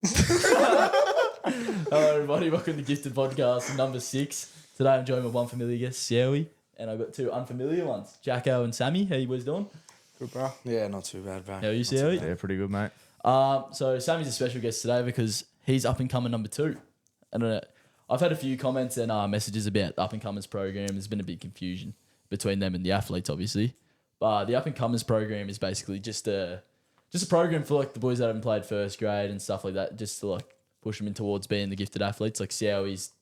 Hello everybody, welcome to Gifted Podcast number 6. Today I'm joined with one familiar guest, Siowie, and I've got two unfamiliar ones, Jacko and Sammy. How you boys doing? Good, bro. Yeah, not too bad, bro. How are you, Siowie? Yeah, pretty good, mate. So Sammy's a special guest today because he's up and coming number 2. And I've had a few comments and messages about the Up and Comers program. There's been a big confusion between them and the athletes, obviously. But the Up and Comers program is basically just a program for like the boys that haven't played first grade and stuff like that, just to like push them in towards being the gifted athletes. Like Siowie's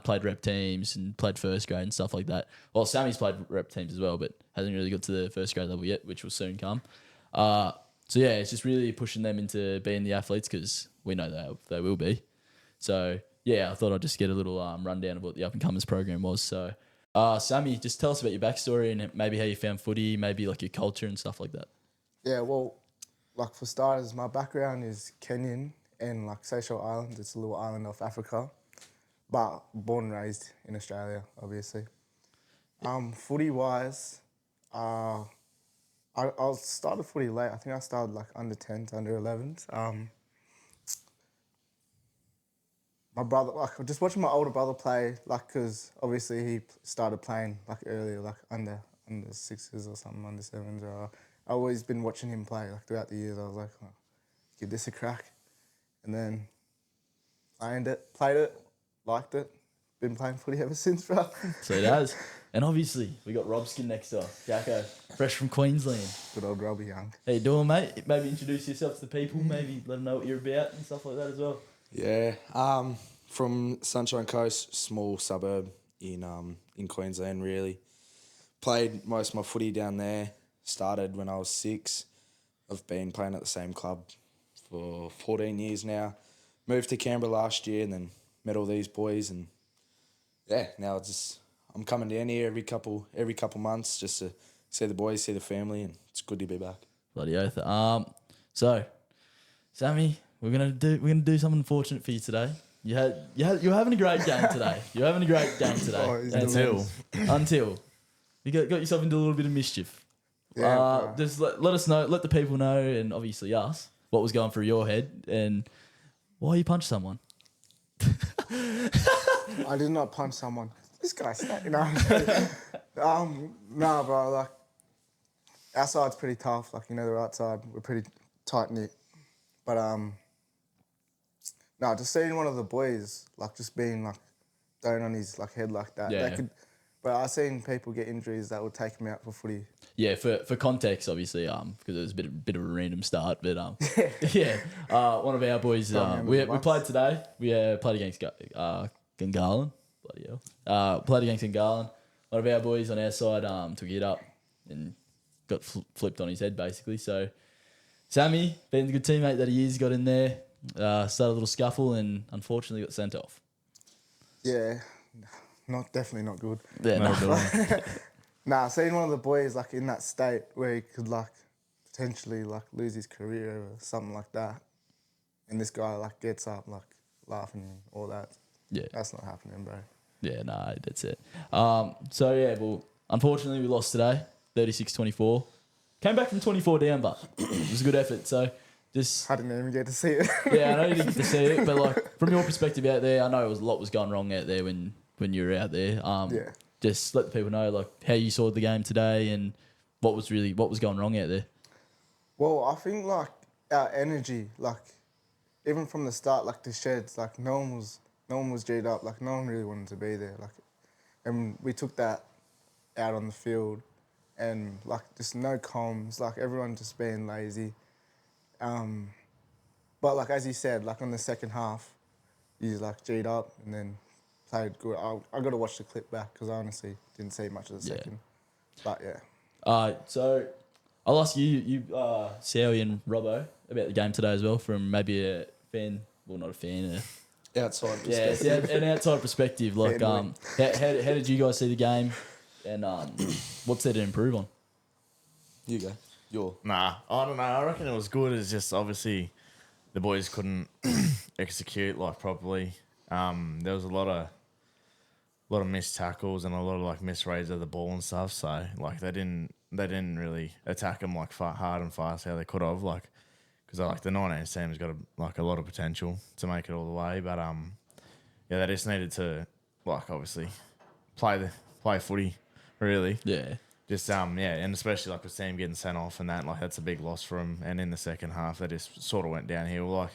played rep teams and played first grade and stuff like that. Well, Sammy's played rep teams as well, but hasn't really got to the first grade level yet, which will soon come. So yeah, it's just really pushing them into being the athletes because we know they will be. So yeah, I thought I'd just get a little rundown of what the Up and Comers program was. So Sammy, just tell us about your backstory and maybe how you found footy, maybe like your culture and stuff like that. Yeah, well, like for starters, my background is Kenyan and like Seychelles Island. It's a little island off Africa, but born and raised in Australia, obviously. Footy-wise, I started footy late. I think I started like under 10s, under 11s. My brother, like just watching my older brother play, like because obviously he started playing like earlier, like under 6s or something, under 7s. Or I always been watching him play like throughout the years. I was like, oh, give this a crack, and then played it, liked it. Been playing footy ever since, bro. So it has. And obviously, we got Robskin next door. Jacko, fresh from Queensland. Good old Robbie Young. How you doing, mate? Maybe introduce yourself to the people. Maybe let them know what you're about and stuff like that as well. Yeah, from Sunshine Coast, small suburb in Queensland, really. Played most of my footy down there. Started when I was 6. I've been playing at the same club for 14 years now. Moved to Canberra last year and then met all these boys, and yeah, now I'm coming down here every couple months just to see the boys, see the family, and it's good to be back. Bloody oath. So, Sammy, we're gonna do something fortunate for you today. You're having a great game today. You're having a great game today. Until you got yourself into a little bit of mischief. Yeah, just let us know, let the people know, and obviously us, what was going through your head and why you punched someone. I did not punch someone. This guy's you know. Nah, bro. Like our side's pretty tough. Like the right side, we're pretty tight knit. But no, just seeing one of the boys like just being like thrown on his like head like that. Yeah. But I've seen people get injuries that would take them out for footy. Yeah, for context, obviously, because it was a bit of a random start, but yeah, one of our boys, we played today. We played against Gungahlin. Bloody hell. Played against Gungahlin. One of our boys on our side took it up and got flipped on his head, basically. So Sammy, being the good teammate that he is, got in there, started a little scuffle, and unfortunately got sent off. Yeah, definitely not good. Yeah, no. Nah, seeing one of the boys like in that state where he could like potentially like lose his career or something like that, and this guy like gets up like laughing and all that. Yeah, that's not happening, bro. Yeah, no, that's it. So yeah, well, unfortunately we lost today, 36-24. Came back from 24 down, but it was a good effort. So just I didn't even get to see it. Yeah, I know you didn't get to see it, but like from your perspective out there, I know a lot was going wrong out there when you were out there. Yeah. Just let the people know like how you saw the game today and what was going wrong out there. Well, I think like our energy, like even from the start, like the sheds, like no one was G'd up, like no one really wanted to be there, like, and we took that out on the field, and like just no comms, like everyone just being lazy, but like as you said, like on the second half, you like G'd up and then played good. I got to watch the clip back because I honestly didn't see much of the second, but yeah. So I'll ask you, Sowie and Robbo, about the game today as well, from maybe a fan, well not a fan, Outside perspective. Yeah, an outside perspective. Like, how did you guys see the game, and what's there to improve on? You go. Nah, I don't know. I reckon it was good. It's just obviously the boys couldn't execute like properly. There was a lot of missed tackles and a lot of like misreads of the ball and stuff. So like they didn't really attack them like hard and fast how they could have. Like because like the 19 team's got a lot of potential to make it all the way. But yeah, they just needed to like obviously play footy really. Yeah. Just yeah, and especially like with Sam getting sent off and that, like that's a big loss for them. And in the second half, they just sort of went downhill. Like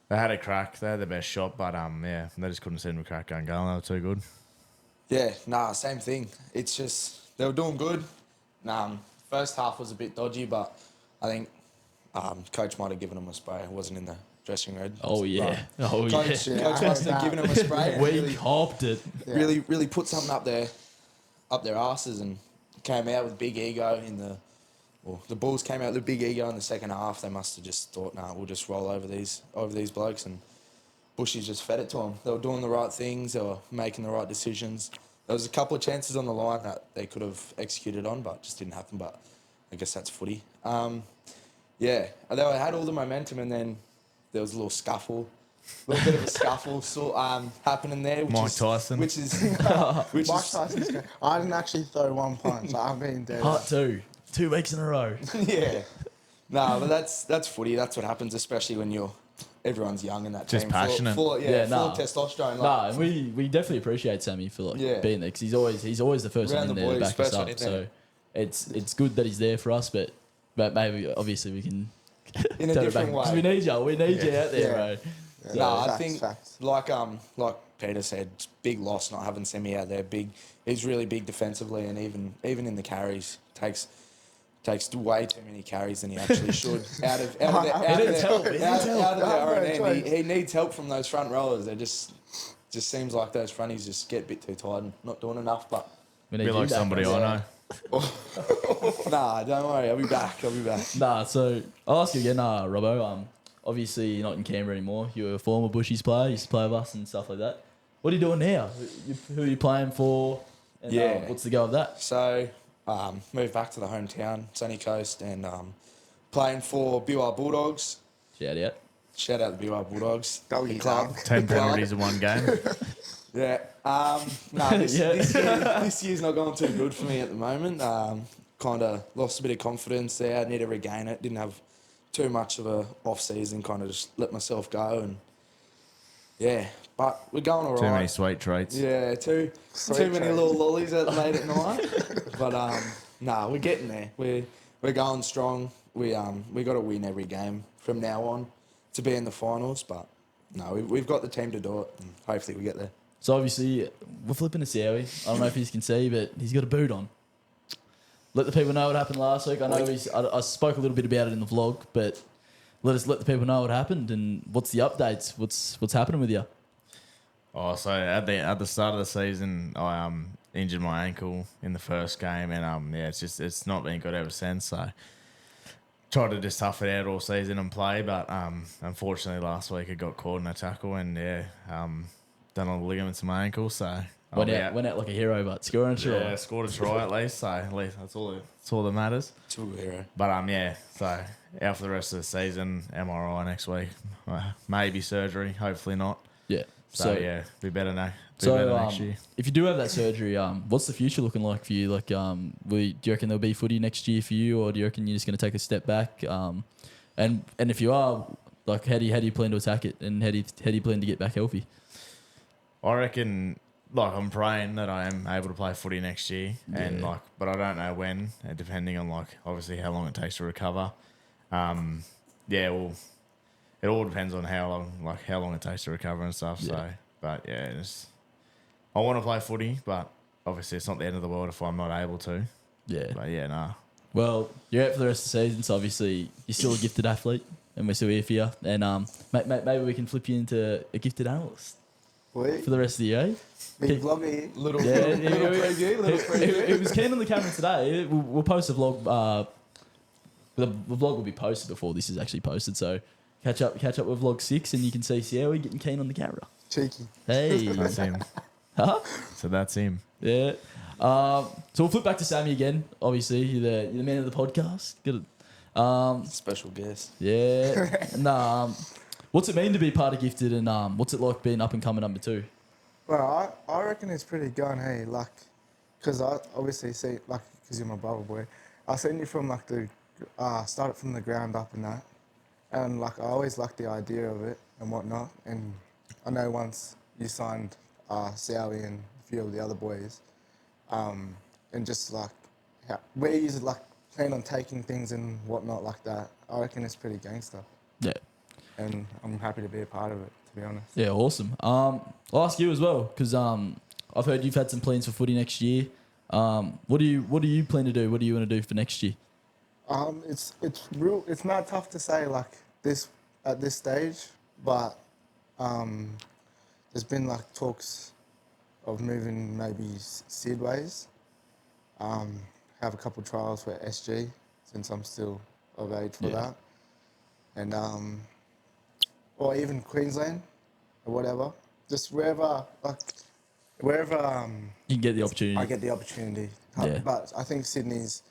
they had a crack, they had the best shot, but yeah, they just couldn't seem to crack going. They were too good. Yeah, nah, same thing. It's just they were doing good. First half was a bit dodgy, but I think coach might have given them a spray. It wasn't in the dressing room. Oh yeah. But Oh coach, yeah. coach must have given them a spray. And We really, copped it. really put something up their asses and came out with big ego the Bulls came out with big ego in the second half. They must have just thought, nah, we'll just roll over these blokes, and Bushies just fed it to them. They were doing the right things. They were making the right decisions. There was a couple of chances on the line that they could have executed on, but just didn't happen. But I guess that's footy. They had all the momentum, and then there was a little scuffle. A little bit of a scuffle happening there. Mike Tyson. Mike Tyson's good. I didn't actually throw one punch. I've been dead. Part 2. 2 weeks in a row. Yeah. No, but that's footy. That's what happens, especially when everyone's young in that Just team. passionate. Full of testosterone. Nah, and we definitely appreciate Sammy for being there, because he's always the first one in there to back us up. So it's good that he's there for us, but maybe obviously we can in a different way. Because we need you. We need you out there, bro. Yeah, No, I facts, think facts. like Peter said, big loss not having Semi out there. He's really big defensively, and even in the carries takes way too many carries than he actually should. Out of their own end, he needs help from those front rowers. They just seems like those fronties just get a bit too tired and not doing enough. But We need Be you like back. somebody I know. nah, don't worry, I'll be back. Nah, so I'll ask you again, Robbo. Obviously you're not in Canberra anymore. You're a former Bushies player. You used to play with us and stuff like that. What are you doing now? Who are you playing for? And, what's the go of that? So moved back to the hometown, Sunny Coast, and playing for BR Bulldogs. Shout out. Shout out the BR Bulldogs. Go The you club. dog. 10 The club. penalties in one game. Yeah. This year's not going too good for me at the moment. Kind of lost a bit of confidence there. I need to regain it. Didn't have too much of a off season. Kind of just let myself go, and but we're going all right. Too many sweet treats. Yeah, too many little lollies late at night. But we're getting there. We're going strong. We got to win every game from now on to be in the finals. But no, we've got the team to do it, and hopefully we get there. So obviously we're flipping to Sowie. I don't know if you can see, but he's got a boot on. Let the people know what happened last week. I know I spoke a little bit about it in the vlog, but let the people know what happened and what's the updates. What's happening with you? Oh, so at the start of the season, I injured my ankle in the first game, and it's not been good ever since. So tried to just tough it out all season and play, but unfortunately last week I got caught in a tackle and done all the ligaments in my ankle. So Went out like a hero, but scoring a try. Yeah, scored a try at least. So at least that's all that matters. It's a good hero. But so out for the rest of the season, MRI next week, maybe surgery, hopefully not. Yeah. So be better now. So next year. if you do have that surgery, what's the future looking like for you? Like, do you reckon there'll be footy next year for you, or do you reckon you're just going to take a step back? And if you are, like, how do you plan to attack it, and how do you plan to get back healthy? I reckon, like, I'm praying that I am able to play footy next year, and but I don't know when, depending on obviously how long it takes to recover. Well, it all depends on how long it takes to recover and stuff. Yeah. So, but I want to play footy, but obviously it's not the end of the world if I'm not able to. Yeah. But nah. Well, you're out for the rest of the season, so obviously you're still a gifted athlete, and we're still here for you. And maybe we can flip you into a gifted analyst for the rest of the year. Big vlogger here. Little It preview. was keen on the camera today. We'll post a vlog. The vlog will be posted before this is actually posted, so catch up with vlog 6, and you can see Sierra getting keen on the camera. Cheeky. Hey, That's him. huh? So that's him. Yeah. So we'll flip back to Sammy again. Obviously, you're the man of the podcast. Good. Special guest. Yeah. And what's it mean to be part of Gifted, and what's it like being up and coming number 2? Well, I reckon it's pretty gun, hey, like, because I obviously see, like, because you're my brother boy, I seen you from, like, started from the ground up and that, And like I always liked the idea of it and whatnot. And I know once you signed Sowie and a few of the other boys, and just like where you like plan on taking things and whatnot like that, I reckon it's pretty gangster. Yeah. And I'm happy to be a part of it, to be honest. Yeah, awesome. I'll ask you as well because I've heard you've had some plans for footy next year. What do you plan to do? What do you want to do for next year? It's not tough to say like this at this stage, but there's been like talks of moving maybe Sidways. Have a couple trials for SG since I'm still of age for that, and or even Queensland or whatever. Just wherever You can get the opportunity. I get the opportunity. Yeah. But I think Sydney's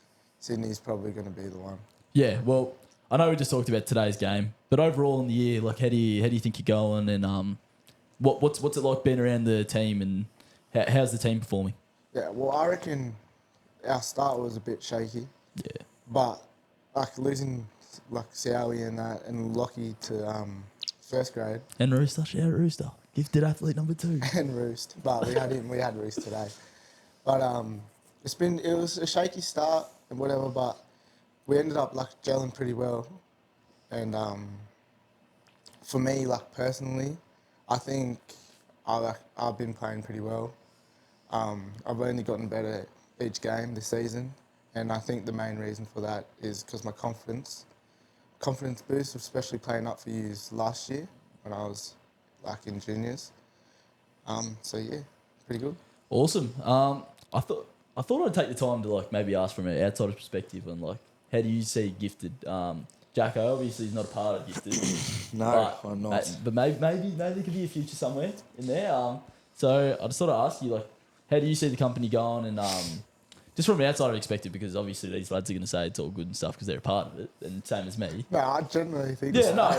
probably going to be the one. Yeah, well, I know we just talked about today's game, but overall in the year, like how do you think you're going, and what's it like being around the team, and how's the team performing? Yeah, well, I reckon our start was a bit shaky. Yeah, But like losing like Sowie and that and Lockie to first grade and Rooster, shout out Rooster, gifted athlete number 2. and Roost, but we had Roost today. But it was a shaky start and whatever, but we ended up like gelling pretty well. And for me, like personally, I think I've been playing pretty well. I've only gotten better each game this season, and I think the main reason for that is because my confidence boost, especially playing up for yous last year when I was like in juniors. So yeah, pretty good. Awesome. I thought I'd take the time to like maybe ask from an outsider's perspective on like how do you see Gifted? Jacko obviously is not a part of Gifted. No, I'm not. But maybe there could be a future somewhere in there. So I just thought I'd ask you like how do you see the company going, and just from an outsider perspective, because obviously these lads are going to say it's all good and stuff because they're a part of it, and same as me. No, I generally think Yeah, so. no.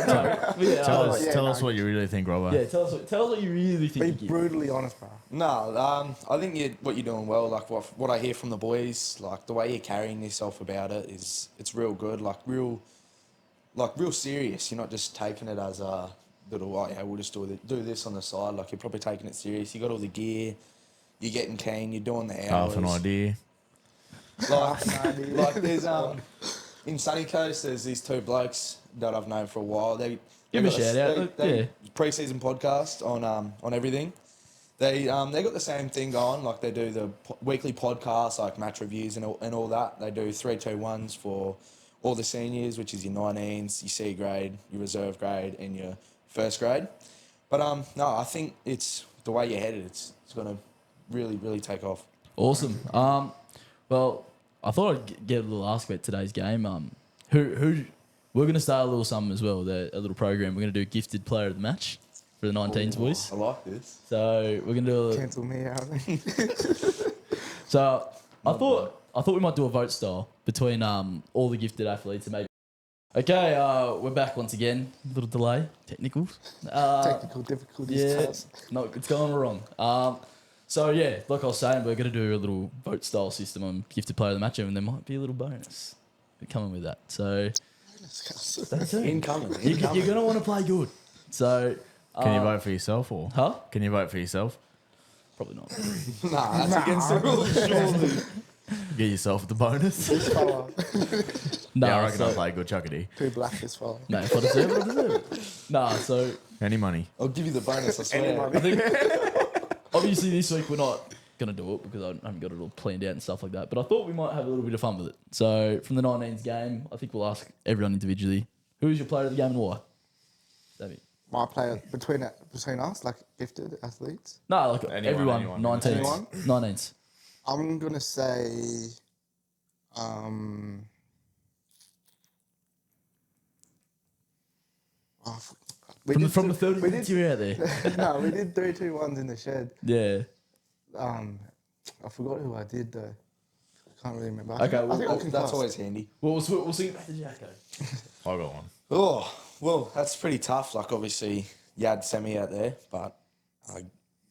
Yeah, Tell us what you really think, Robbo. Yeah, tell us what you really think. Be you give. brutally honest, bro. No, I think what you're doing well. Like what I hear from the boys, like the way you're carrying yourself about it it's real good. Like real serious. You're not just taking it as a little, we'll just do this on the side. Like you're probably taking it serious. You got all the gear. You're getting keen. You're doing the hours. Half an idea. Like there's in Sunny Coast, there's these two blokes that I've known for a while. They Give them a shout out. They pre-season podcast on everything. They got the same thing going. Like they do the weekly podcast, like match reviews and all that. They do 3-2-1s for all the seniors, which is your 19s, your C grade, your reserve grade, and your first grade. But no, I think it's the way you're headed. It's gonna really take off. Awesome. Well, I thought I'd get a little ask about today's game. Who we're going to start a little something as well. A little program. We're going to do gifted player of the match for the 19s boys. I like this. So we're going to do. Cancel me out. So I thought we might do a vote style between all the gifted athletes and maybe. Okay, we're back once again. A little delay, technicals. Technical difficulties. Yeah, no, it's going wrong. So yeah, like I was saying, we're going to do a little vote style system on gifted player of the match, and there might be a little bonus coming with that. So stay tuned. Incoming. You're going to want to play good. So Can you vote for yourself or? Huh? Can you vote for yourself? Probably not. Nah, that's against the rules. Surely. Get yourself the bonus. This fella, No, Yeah, I reckon so, I'll play good chuckity. too black this fella. No, if I deserve it, I deserve it. Nah, so Any money. I'll give you the bonus. I swear. Anyone. I think obviously this week we're not going to do it because I haven't got it all planned out and stuff like that. But I thought we might have a little bit of fun with it. So from the 19s game, I think we'll ask everyone individually, who is your player of the game and why? Davey. My player between us, like gifted athletes. No, like Anyone, everyone, anyone. 19s. Anyone? 19s. I'm gonna say, From the 30 we minutes did, you were out there. no, we did 3-2-1s in the shed. Yeah. I forgot who I did though. I can't really remember. Okay, I think I well, can That's cross. always handy. Well, we'll sing it back to Jacko. I got one. Oh, well, that's pretty tough. Like, obviously, you had Semi out there, but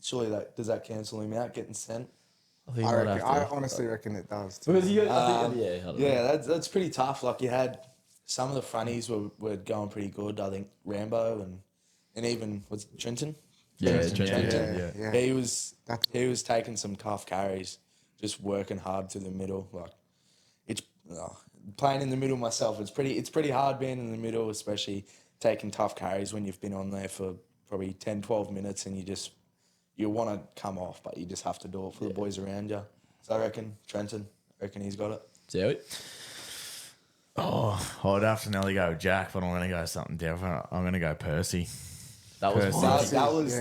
surely does that cancel him out getting sent? I think I, might reckon, have I to. honestly reckon it does. Because you got, I don't know. Yeah, that's pretty tough. Like, you had some of the fronties were going pretty good. I think Rambo and even was it Trenton? Yeah, Trenton. Yeah. He was taking some tough carries, just working hard through the middle. Like it's playing in the middle myself. It's pretty hard being in the middle, especially taking tough carries when you've been on there for probably 10, 12 minutes and you want to come off, but you just have to do it for the boys around you. So I reckon Trenton. I reckon he's got it. Zoe? Oh, I'd have to nearly go Jack, but I'm going to go something different. I'm going to go Percy. That was Percy. mine.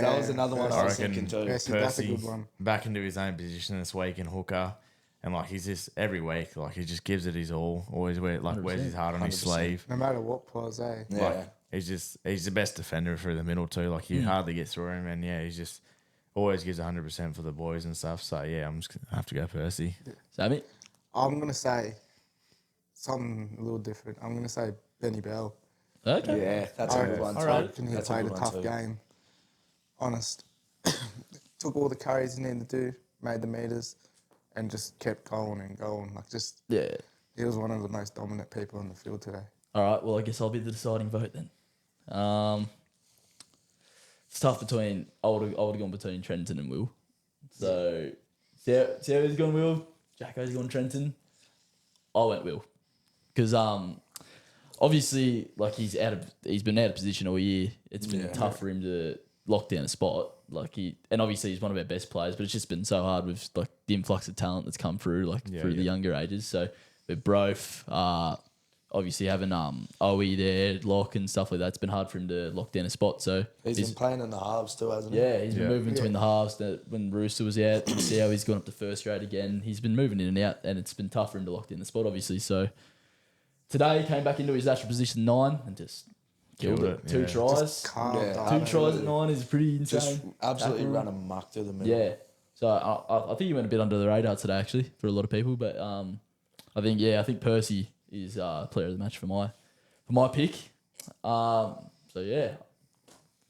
That was another one I was thinking too. Percy, that's a good one. Back into his own position this week in hooker. And like he's just every week, like he just gives it his all. Always wears his heart on his 100%. sleeve. No matter what plays, eh? Yeah. Like he's the best defender through the middle too. Like you hardly get through him, and yeah, he's just always gives 100% for the boys and stuff. So yeah, I'm just gonna have to go Percy. Sammy? I'm gonna say something a little different. I'm gonna say Benny Bell. Okay. Yeah, that's a good one too. All right. Reckon he That's played a good one tough too. game. Honest. Took all the carries he needed to do, made the meters, and just kept going and going. Like Yeah. he was one of the most dominant people on the field today. All right. Well, I guess I'll be the deciding vote then. It's tough between I would have gone between Trenton and Will. So Sarah's gone Will. Jacko's gone Trenton. I went Will because obviously like he's been out of position all year. It's been tough for him to lock down a spot. And obviously he's one of our best players, but it's just been so hard with like the influx of talent that's come through through the younger ages. So with Broth, obviously having Owie there, Lock and stuff like that, it's been hard for him to lock down a spot. So He's been playing in the halves too, hasn't he? yeah, he's been moving between the halves. When Rooster was out, you see how he's gone up to first grade again. He's been moving in and out, and it's been tough for him to lock down the spot, obviously. So today he came back into his natural position 9 and just killed it. Two tries. Just calm Yeah. down. 2 tries at 9 is pretty insane. Just absolutely Tackle. run amok through the middle. Yeah. So I think he went a bit under the radar today, actually, for a lot of people. But I think Percy is player of the match for my pick. So yeah,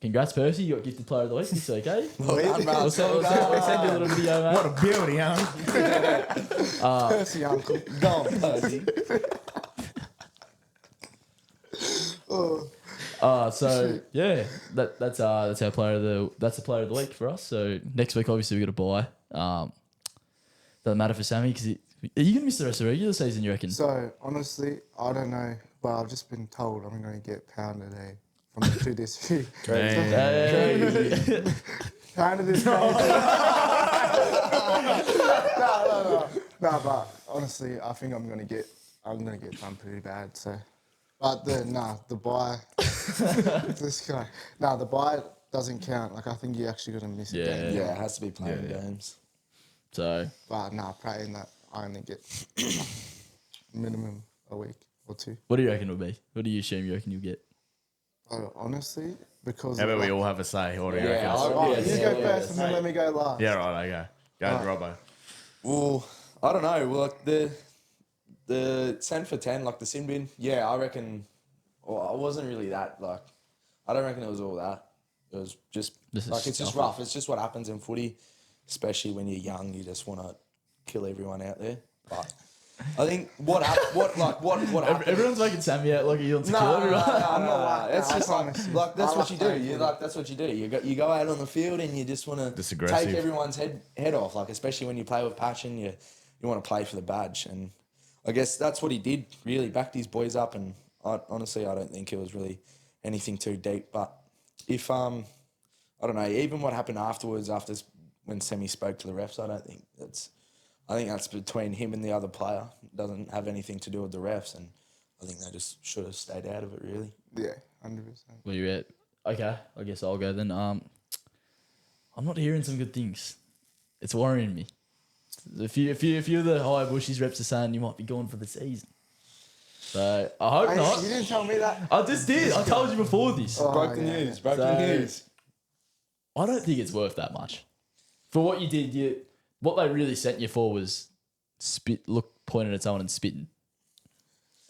congrats Percy, you got gifted player of the week this week, eh? Well done, bro. We'll send you a little video, mate. What a beauty, huh? Percy, uncle. Go on, Percy. So yeah, that's our player of the week for us. So next week, obviously, we got to buy. Doesn't matter for Sammy because are you gonna miss the rest of the regular season? You reckon? So honestly, I don't know. But I've just been told I'm going to get pounded from the judiciary. Hey. Pounded this no, but honestly, I think I'm gonna get done pretty bad. So, but the buy, this guy, the buy doesn't count. Like I think you actually got to miss a game. Yeah, it has to be playing games. So But praying that I only get minimum a week or 2. what do you reckon it'll be? What do you assume you reckon you'll get? Honestly, because How about we all have a say? What do you reckon? you go first and then let me go last. Yeah, right, okay. Go, Robbo. Well, I don't know. Well, like the 10 for 10, like the sin bin, yeah, I reckon. Well, I wasn't really that like. I don't reckon it was all that. It was just This is like it's just stuff. rough. It's just what happens in footy, especially when you're young. You just want to kill everyone out there. But I think what happened. Everyone's making Sammy out like he wants to kill No, everyone. It's I just promise you. like that's I what you do. like You like that's what you do. You go out on the field and you just want Just to aggressive. take everyone's head off. Like especially when you play with passion, you want to play for the badge. And I guess that's what he did. Really backed his boys up. And honestly, I don't think it was really anything too deep. But if I don't know, even what happened afterwards, when Semi spoke to the refs, I think that's between him and the other player. It doesn't have anything to do with the refs, and I think they just should have stayed out of it, really. Yeah, 100%. Where you at? Okay, I guess I'll go then. I'm not hearing some good things. It's worrying me. A few of the high bushies reps are saying you might be gone for the season. So I hope not. You didn't tell me that. I just did. I told you before this. Broke the news. Broke the news. I don't think it's worth that much. For what you did, what they really sent you for was pointing at someone and spitting.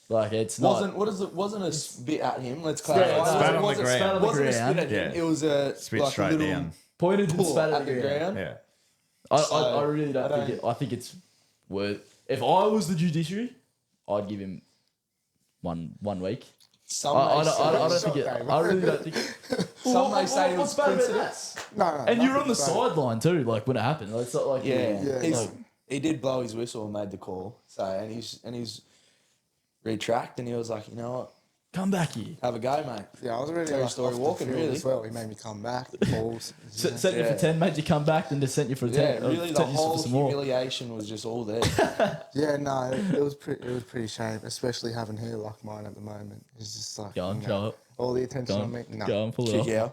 Like it's not. Wasn't a spit at him. Let's clarify. Spat on the It ground. wasn't a spit at him. Yeah. It was a Spit like a straight little down. Pointed and pull spat at the ground. Yeah. I really don't think it. I think it's worth. If I was the judiciary, I'd give him one week. Some I may say, don't think it. I really don't think. some may say it was what's bad about coincidence. that? No, And you were on the nothing bad. sideline too, like when it happened. Like, it's not like Yeah, Yeah. he did blow his whistle and made the call. So and he's retract and he was like, you know what, come back here. have a go, mate. Yeah, I was already Terry like, Story off the walking, field really. as well. He made me come back. Balls. Sent you Yeah. for 10, made you come back, then just sent you for 10. Yeah, really, the sent you for whole some more. humiliation was just all there. Yeah, no, it was pretty shame, especially having hair like mine at the moment. It's just like Go on, no. show it. All the attention Go on me. on, No, go on, pull it Kick off.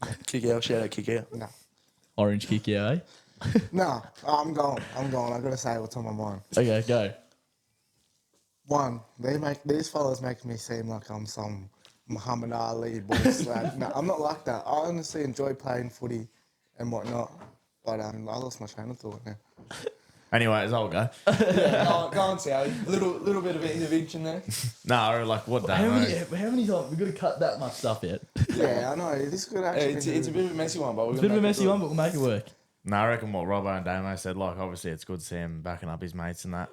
out. Kick out, shout out, kick out. no, Orange kick, yeah, eh? no. I'm going. I gotta say what's on my mind. Okay, go. One, these fellas make me seem like I'm some Muhammad Ali boy slap. No, I'm not like that. I honestly enjoy playing footy and whatnot, but I lost my train of thought now. Anyways, I'll go. Go on, Sally. Little bit of intervention there. No, like what How Damo. many times? We've got to cut that much stuff out. Yeah, I know. This could actually. It's a bit of a messy one, but we're It's a gonna bit of a make it messy good. one, but we'll make it work. No, I reckon what Robbo and Damo said, like, obviously it's good to see him backing up his mates and that.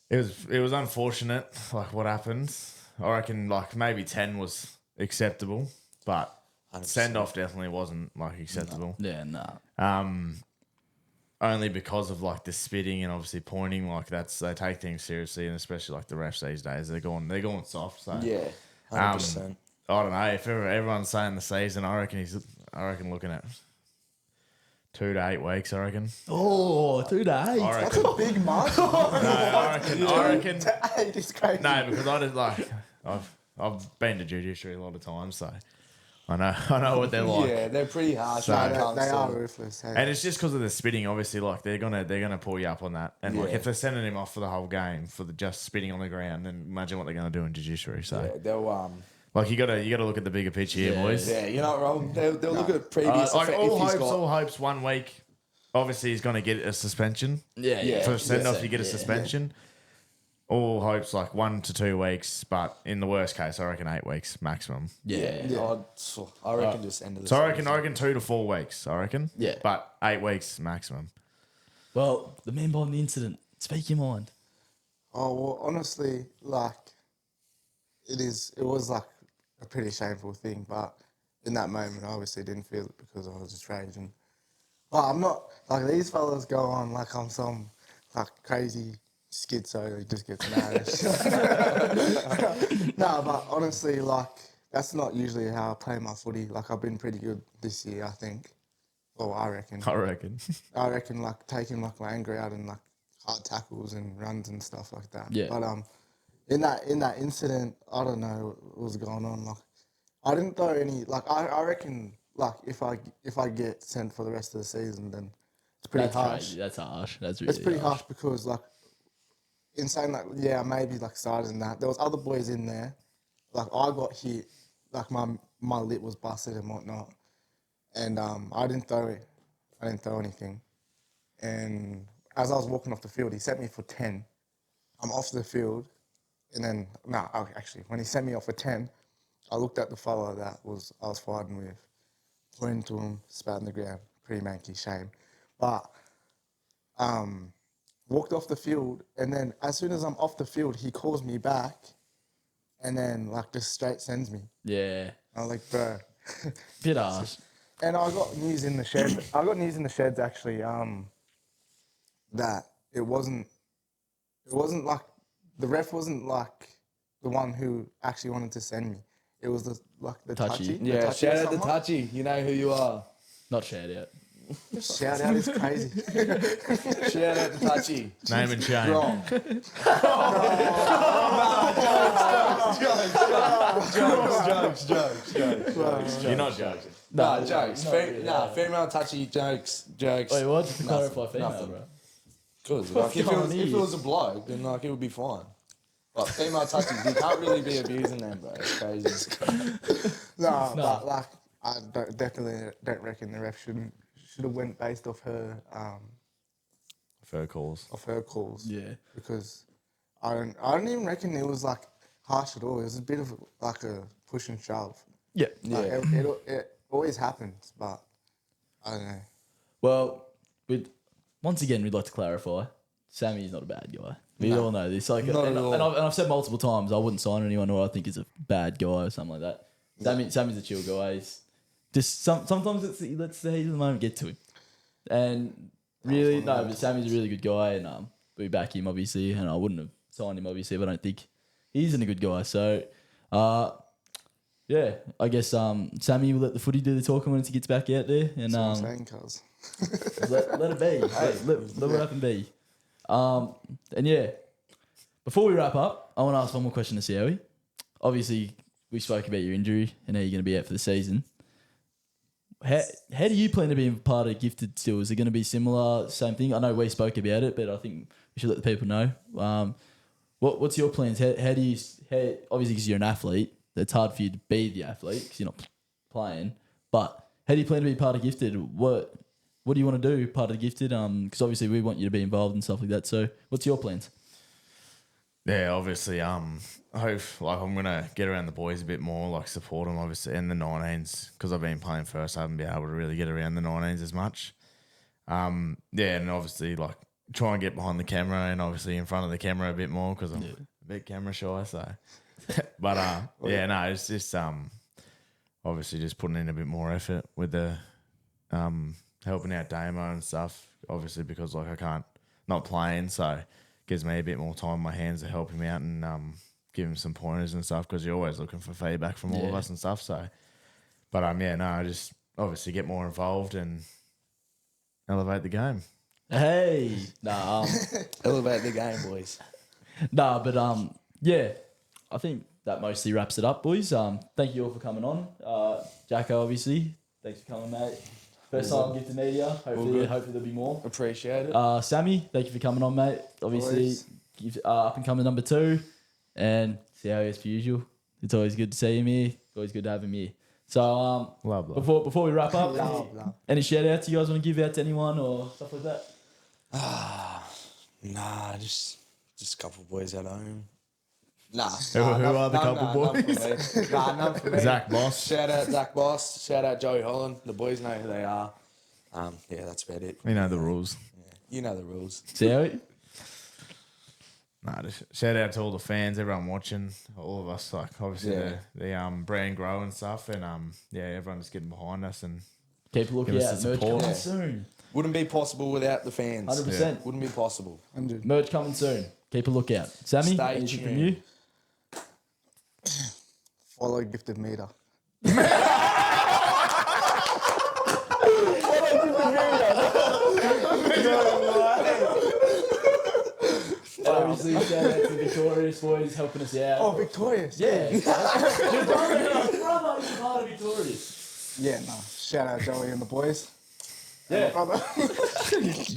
It was unfortunate, like, what happened. I reckon, like, maybe 10 was acceptable, but 100%. send-off definitely wasn't, like, acceptable. Yeah, nah. Only because of, like, the spitting and obviously pointing, like, they take things seriously, and especially, like, the refs these days, they're going soft, so. Yeah, 100%. I don't know, if everyone's saying the season, I reckon looking at 2 to 8 weeks, I reckon. Oh, 2 days. I That's reckon. a big margin. I reckon. Eight is crazy. No, because I just like I've been to judiciary a lot of times, so I know what they're like. Yeah, they're pretty harsh. So- when it They comes to- are ruthless. Hey. And it's just because of the spitting. Obviously, like they're gonna pull you up on that. And like Yeah. if they're sending him off for the whole game for the just spitting on the ground, then imagine what they're gonna do in judiciary. So Yeah, they'll like you gotta look at the bigger picture here, Yeah. boys. yeah, you're not wrong. They'll look at previous. Like if all he's got- hopes 1 week. Obviously, he's gonna get a suspension. Yeah, Yeah. For a send off, Yeah. you get a suspension. All hopes like 1 to 2 weeks, but in the worst case, I reckon 8 weeks maximum. Yeah. I reckon just end of the So I season. reckon 2 to 4 weeks. I reckon. Yeah. But 8 weeks maximum. Well, the man behind the incident. Speak your mind. Oh well, honestly, like it was like a pretty shameful thing, but in that moment, I obviously didn't feel it because I was just raging. But I'm not like these fellas go on like I'm some like crazy schizo who just gets mad. And shit. No, but honestly, like that's not usually how I play my footy. Like I've been pretty good this year, I think. Well, I reckon. I reckon like taking like my anger out and like hard tackles and runs and stuff like that. Yeah. But in that incident, I don't know what was going on. Like I didn't throw any. Like I reckon like if I get sent for the rest of the season, then it's pretty That's harsh. crazy. That's harsh. That's really It's pretty harsh because like in saying like yeah maybe like started in that there was other boys in there. Like I got hit. Like my lip was busted and whatnot. And I didn't throw it. I didn't throw anything. And as I was walking off the field, he sent me for 10. I'm off the field. And then, actually, when he sent me off for 10, I looked at the fella that I was fighting with, pointed to him, spat on the ground. Pretty manky, shame. But walked off the field. And then as soon as I'm off the field, he calls me back. And then, like, just straight sends me. Yeah. I was like, bro. Bit harsh. And I got news in the shed. I got news in the sheds actually. That it wasn't like the ref wasn't like the one who actually wanted to send me. It was the Touchy. touchy. Yeah, touchy shout or out to something. Touchy. You know who you are. Not shared out. Shout out is crazy. Shout out to Touchy. Name and shame. Wrong. Jokes. You're not joking. Nah, jokes. Female Touchy jokes. Wait, what? Just to Nothing, clarify female, nothing. bro. Because like, if on, it was a bloke, then like it would be fine. But female touchies, you can't really be abusing them, bro. It's crazy. No, but like I definitely don't reckon the ref should have went based off her Fair calls. calls. Yeah. Because I don't even reckon it was like harsh at all. It was a bit of like a push and shove. Yeah. Like, it always happens, but I don't know. Well, once again, we'd like to clarify Sammy's not a bad guy. We all know this. Like, Not and, at all. and I've said multiple times, I wouldn't sign anyone who I think is a bad guy or something like that. Sammy's a chill guy. He's just sometimes let's the heat of the moment get to him. And really, no, but Sammy's a really good guy, and we back him obviously, and I wouldn't have signed him obviously, but I don't think he isn't a good guy. So, yeah, I guess Sammy will let the footy do the talking once he gets back out there, and That's what I'm saying, cuz. let it be. Let it happen be. And yeah, before we wrap up, I want to ask one more question to Siawi. Obviously, we spoke about your injury and how you're going to be out for the season. How do you plan to be part of Gifted still? Is it going to be similar, same thing? I know we spoke about it, but I think we should let the people know. What's your plans? How do you, obviously because you're an athlete, it's hard for you to be the athlete because you're not playing, but how do you plan to be part of Gifted? What do you want to do part of the Gifted? Because obviously we want you to be involved and stuff like that. So what's your plans? Yeah, obviously, I hope like I'm gonna get around the boys a bit more, like support them obviously in the 19s because I've been playing first. I haven't been able to really get around the 19s as much. Yeah, and obviously like try and get behind the camera and obviously in front of the camera a bit more because I'm a bit camera shy. So, but yeah, no, it's just obviously just putting in a bit more effort with the helping out Damo and stuff. Obviously because like I can't not playing, so. Gives me a bit more time on my hands to help him out and give him some pointers and stuff because you're always looking for feedback from all of us and stuff. So, but I just obviously get more involved and elevate the game. Hey, Elevate the game, boys. but yeah, I think that mostly wraps it up, boys. Thank you all for coming on. Jacko, obviously, thanks for coming, mate. First time Gifted Media. Hopefully there'll be more. Appreciate it. Sammy, thank you for coming on, mate. Obviously, up and coming number 2. And see how he is per usual. It's always good to see him here. Always good to have him here. So, Love. before we wrap up, Love. any shout outs you guys want to give out to anyone or stuff like that? Nah, just a couple of boys at home. Nah. Who are the couple boys? None for me. Zach Boss. Shout out Zach Boss. Shout out Joey Holland. The boys know who they are. Yeah, that's about it. You know the rules. Yeah, you know the rules. See how it? Nah, just shout out to all the fans, everyone watching, all of us. Like obviously the brand grow and stuff, and yeah, everyone just getting behind us and Keep a look Give us out. the Merch support. coming Yeah. soon. Wouldn't be possible without the fans. 100%. Wouldn't be possible. Merch coming soon. Keep a look out. Sammy, Stay anything from tuned. you? Follow Gifted Meter. Obviously, shout out to Victorious boys helping us out. Oh, Victorious. Yeah. Your brother is part of Victorious. Yeah, no. Shout out Joey and the boys. Yeah. Brother.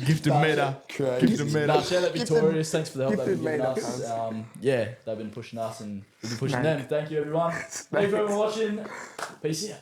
Gifted Meter. Gifted Meter. Nah, shout out Victorious. Thanks for the help they've been Gifted giving mate, us. Yeah, they've been pushing us and we've been pushing them. Thank you, everyone. Thank you for everyone watching. Peace out.